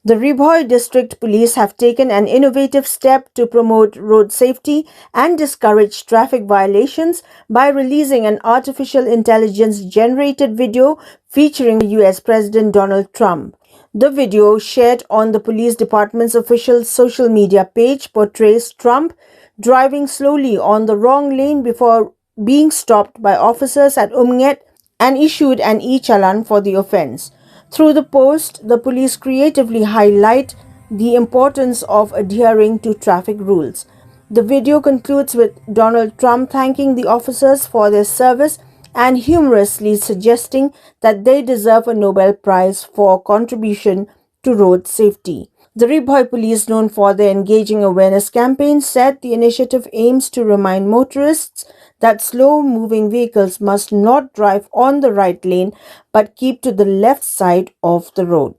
The Ri Bhoi District Police have taken an innovative step to promote road safety and discourage traffic violations by releasing an artificial intelligence-generated video featuring US President Donald Trump. The video, shared on the police department's official social media page, portrays Trump driving slowly on the wrong lane before being stopped by officers at Umnget and issued an e-challan for the offense. Through the post, the police creatively highlight the importance of adhering to traffic rules. The video concludes with Donald Trump thanking the officers for their service and humorously suggesting that they deserve a Nobel Prize for contribution to road safety. The Ri Bhoi Police, known for their engaging awareness campaign, said the initiative aims to remind motorists that slow-moving vehicles must not drive on the right lane but keep to the left side of the road.